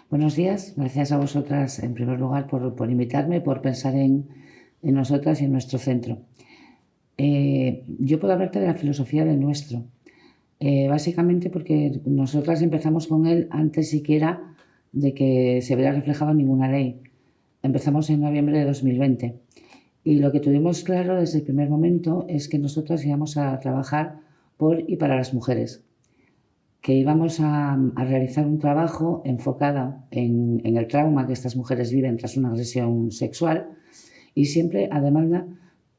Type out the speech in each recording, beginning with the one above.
Buenos días, gracias a vosotras en primer lugar por invitarme, por pensar en nosotras y en nuestro centro. Yo puedo hablarte de la filosofía del nuestro, básicamente porque nosotras empezamos con él antes siquiera de que se viera reflejado en ninguna ley. Empezamos en noviembre de 2020 y lo que tuvimos claro desde el primer momento es que nosotras íbamos a trabajar por y para las mujeres, que íbamos a realizar un trabajo enfocado en el trauma que estas mujeres viven tras una agresión sexual y siempre a demanda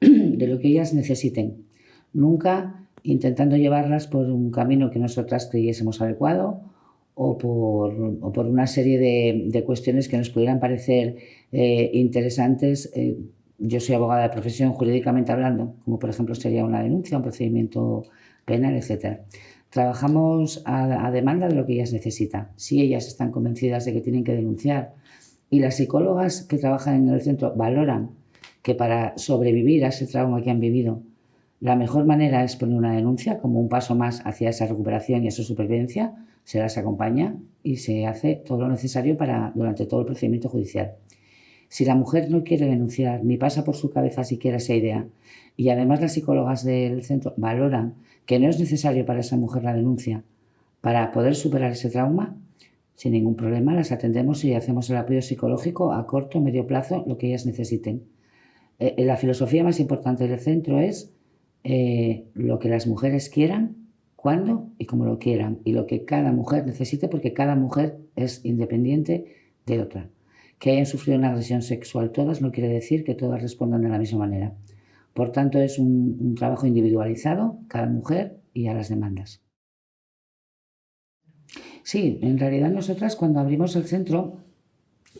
de lo que ellas necesiten, nunca intentando llevarlas por un camino que nosotras creyésemos adecuado o por una serie de cuestiones que nos pudieran parecer interesantes. Yo soy abogada de profesión jurídicamente hablando, como por ejemplo sería una denuncia, un procedimiento penal, etcétera. Trabajamos a demanda de lo que ellas necesitan. Si ellas están convencidas de que tienen que denunciar y las psicólogas que trabajan en el centro valoran que para sobrevivir a ese trauma que han vivido, la mejor manera es poner una denuncia como un paso más hacia esa recuperación y esa supervivencia, se las acompaña y se hace todo lo necesario durante todo el procedimiento judicial. Si la mujer no quiere denunciar ni pasa por su cabeza siquiera esa idea y además las psicólogas del centro valoran que no es necesario para esa mujer la denuncia para poder superar ese trauma, sin ningún problema las atendemos y hacemos el apoyo psicológico a corto o medio plazo, lo que ellas necesiten. La filosofía más importante del centro es lo que las mujeres quieran, cuándo y cómo lo quieran, y lo que cada mujer necesite, porque cada mujer es independiente de otra. Que hayan sufrido una agresión sexual todas no quiere decir que todas respondan de la misma manera. Por tanto, es un trabajo individualizado, cada mujer y a las demandas. Sí, en realidad nosotras cuando abrimos el centro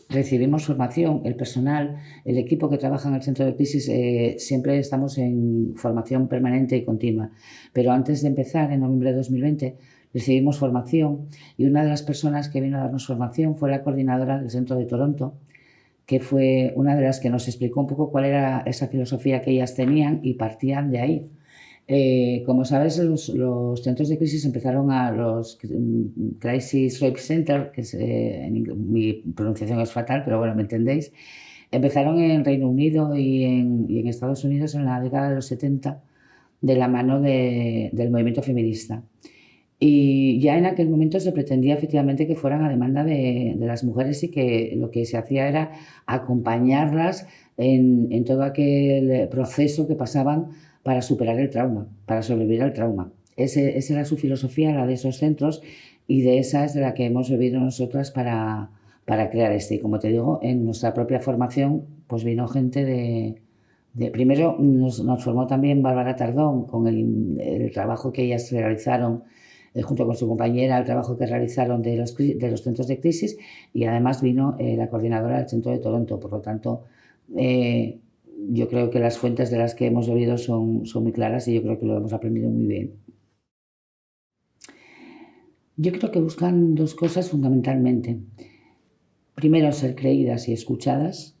recibimos formación, el personal, el equipo que trabaja en el centro de crisis, siempre estamos en formación permanente y continua. Pero antes de empezar, en noviembre de 2020, recibimos formación y una de las personas que vino a darnos formación fue la coordinadora del centro de Toronto, que fue una de las que nos explicó un poco cuál era esa filosofía que ellas tenían y partían de ahí. Como sabes, los centros de crisis empezaron a los Crisis Rape Center, que es, mi pronunciación es fatal, pero bueno, me entendéis. Empezaron en Reino Unido y en Estados Unidos en la década de los 70 de la mano del movimiento feminista. Y ya en aquel momento se pretendía efectivamente que fueran a demanda de las mujeres y que lo que se hacía era acompañarlas en todo aquel proceso que pasaban para superar el trauma, para sobrevivir al trauma. Esa era su filosofía, la de esos centros, y de esa es de la que hemos bebido nosotras para crear este. Y como te digo, en nuestra propia formación pues vino gente primero nos formó también Bárbara Tardón con el trabajo que ellas realizaron junto con su compañera, el trabajo que realizaron de los centros de crisis, y además vino la coordinadora del centro de Toronto. Por lo tanto, yo creo que las fuentes de las que hemos bebido son muy claras y yo creo que lo hemos aprendido muy bien. Yo creo que buscan dos cosas fundamentalmente. Primero, ser creídas y escuchadas,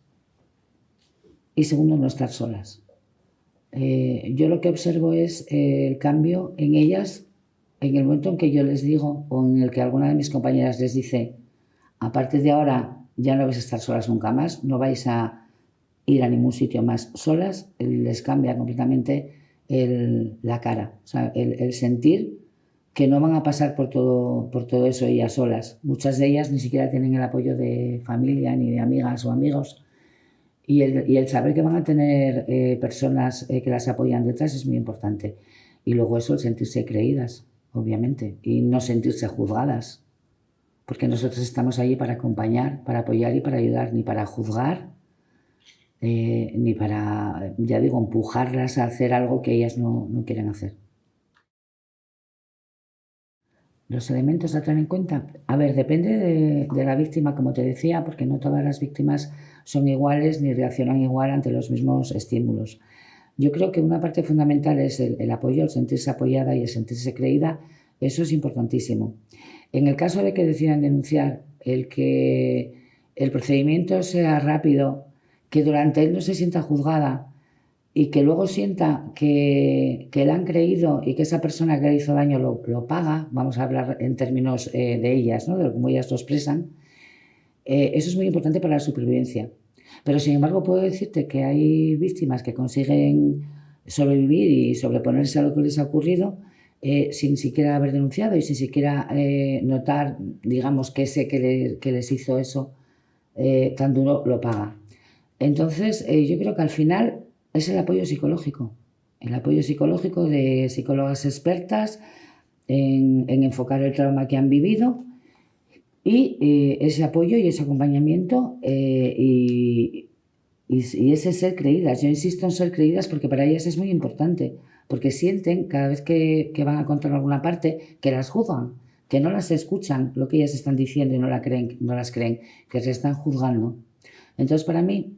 y segundo, no estar solas. Yo lo que observo es el cambio en ellas en el momento en que yo les digo o en el que alguna de mis compañeras les dice: a partir de ahora ya no vais a estar solas nunca más, no vais a ir a ningún sitio más solas, les cambia completamente la cara, o sea, el sentir que no van a pasar por todo eso ellas solas. Muchas de ellas ni siquiera tienen el apoyo de familia ni de amigas o amigos, y el saber que van a tener personas que las apoyan detrás es muy importante. Y luego eso, el sentirse creídas, obviamente, y no sentirse juzgadas, porque nosotros estamos allí para acompañar, para apoyar y para ayudar, ni para juzgar, ni para, ya digo, empujarlas a hacer algo que ellas no quieren hacer. Los elementos a tener en cuenta, a ver, depende de la víctima, como te decía, porque no todas las víctimas son iguales ni reaccionan igual ante los mismos estímulos. Yo creo que una parte fundamental es el apoyo, el sentirse apoyada y el sentirse creída. Eso es importantísimo. En el caso de que decidan denunciar, el que el procedimiento sea rápido, que durante él no se sienta juzgada y que luego sienta que la han creído y que esa persona que le hizo daño lo paga, vamos a hablar en términos de ellas, ¿no? De cómo ellas lo expresan, Eso es muy importante para la supervivencia. Pero sin embargo puedo decirte que hay víctimas que consiguen sobrevivir y sobreponerse a lo que les ha ocurrido sin siquiera haber denunciado y sin siquiera notar, digamos, que ese que les hizo eso tan duro lo paga. Entonces, yo creo que al final es el apoyo psicológico de psicólogas expertas en enfocar el trauma que han vivido y ese apoyo y ese acompañamiento y ese ser creídas. Yo insisto en ser creídas porque para ellas es muy importante, porque sienten cada vez que van a contar alguna parte que las juzgan, que no las escuchan lo que ellas están diciendo y no las creen, que se están juzgando. Entonces, para mí,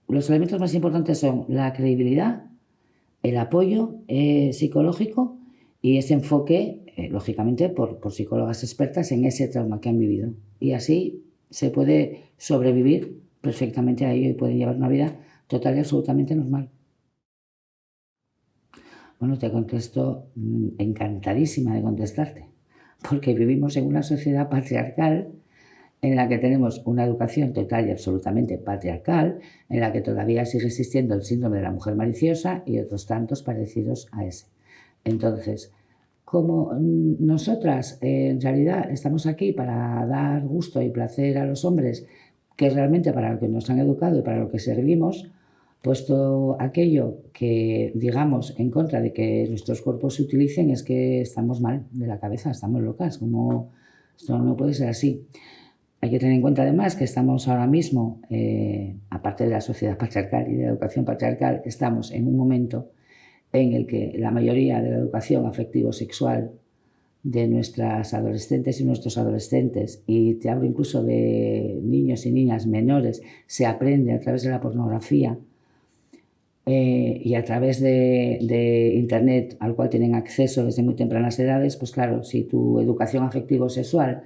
los elementos más importantes son la credibilidad, el apoyo psicológico y ese enfoque, lógicamente, por psicólogas expertas en ese trauma que han vivido. Y así se puede sobrevivir perfectamente a ello y pueden llevar una vida total y absolutamente normal. Bueno, te contesto encantadísima de contestarte, porque vivimos en una sociedad patriarcal en la que tenemos una educación total y absolutamente patriarcal, en la que todavía sigue existiendo el síndrome de la mujer maliciosa y otros tantos parecidos a ese. Entonces, como nosotras en realidad estamos aquí para dar gusto y placer a los hombres, que es realmente para lo que nos han educado y para lo que servimos, pues todo aquello que digamos en contra de que nuestros cuerpos se utilicen es que estamos mal de la cabeza, estamos locas, como esto no puede ser así. Hay que tener en cuenta además que estamos ahora mismo, aparte de la sociedad patriarcal y de la educación patriarcal, estamos en un momento en el que la mayoría de la educación afectivo-sexual de nuestras adolescentes y nuestros adolescentes, y te hablo incluso de niños y niñas menores, se aprende a través de la pornografía y a través de Internet, al cual tienen acceso desde muy tempranas edades. Pues claro, si tu educación afectivo-sexual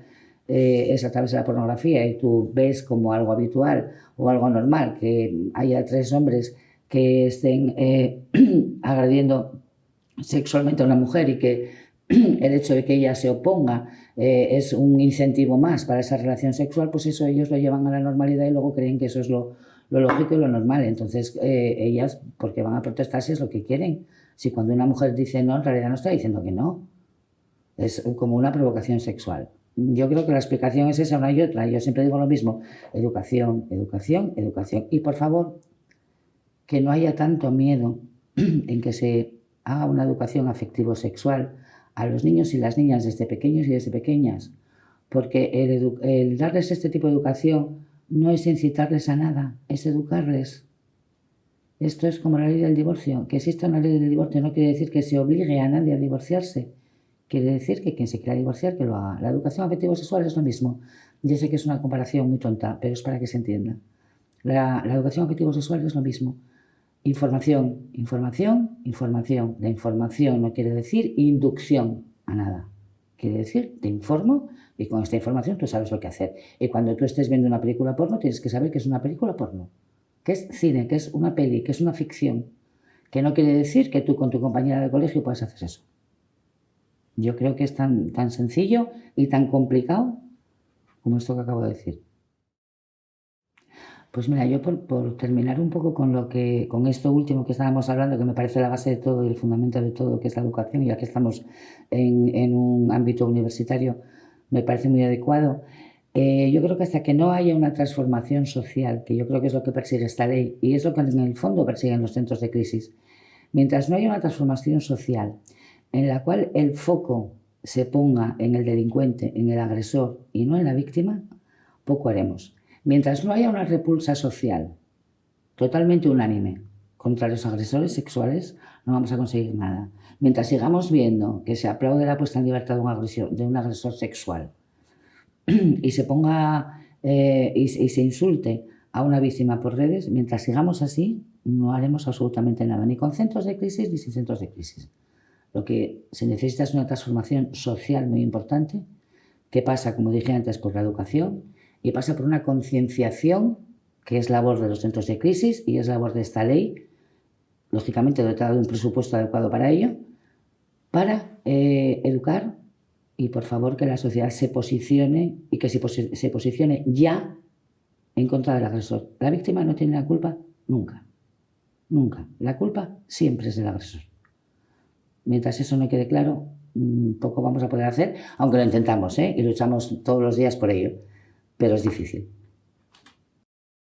es a través de la pornografía y tú ves como algo habitual o algo normal que haya tres hombres que estén agrediendo sexualmente a una mujer y que el hecho de que ella se oponga es un incentivo más para esa relación sexual, pues eso ellos lo llevan a la normalidad y luego creen que eso es lo lógico y lo normal. Entonces ellas, porque van a protestar si es lo que quieren. Si cuando una mujer dice no, en realidad no está diciendo que no. Es como una provocación sexual. Yo creo que la explicación es esa, una y otra. Yo siempre digo lo mismo. Educación, educación, educación. Y por favor, que no haya tanto miedo en que se haga una educación afectivo-sexual a los niños y las niñas desde pequeños y desde pequeñas. Porque el darles este tipo de educación no es incitarles a nada, es educarles. Esto es como la ley del divorcio. Que exista una ley del divorcio no quiere decir que se obligue a nadie a divorciarse. Quiere decir que quien se quiera divorciar, que lo haga. La educación afectivo-sexual es lo mismo. Yo sé que es una comparación muy tonta, pero es para que se entienda. La educación afectivo-sexual es lo mismo. Información, información, información. La información no quiere decir inducción a nada. Quiere decir, te informo y con esta información tú sabes lo que hacer. Y cuando tú estés viendo una película porno, tienes que saber que es una película porno, que es cine, que es una peli, que es una ficción. Que no quiere decir que tú con tu compañera de colegio puedas hacer eso. Yo creo que es tan sencillo y tan complicado como esto que acabo de decir. Pues mira, yo por terminar un poco con esto último que estábamos hablando, que me parece la base de todo y el fundamento de todo, que es la educación, ya que estamos en un ámbito universitario, me parece muy adecuado. Yo creo que hasta que no haya una transformación social, que yo creo que es lo que persigue esta ley y es lo que en el fondo persiguen los centros de crisis, mientras no haya una transformación social en la cual el foco se ponga en el delincuente, en el agresor y no en la víctima, poco haremos. Mientras no haya una repulsa social totalmente unánime contra los agresores sexuales, no vamos a conseguir nada. Mientras sigamos viendo que se aplaude la puesta en libertad de un agresor sexual y se ponga y se insulte a una víctima por redes, mientras sigamos así, no haremos absolutamente nada, ni con centros de crisis ni sin centros de crisis. Lo que se necesita es una transformación social muy importante, que pasa, como dije antes, por la educación y pasa por una concienciación, que es labor de los centros de crisis y es labor de esta ley, lógicamente dotada de un presupuesto adecuado para ello, para educar y por favor que la sociedad se posicione y que se posicione ya en contra del agresor. La víctima no tiene la culpa nunca, nunca. La culpa siempre es del agresor. Mientras eso no quede claro, poco vamos a poder hacer, aunque lo intentamos, ¿eh? Y luchamos todos los días por ello, pero es difícil.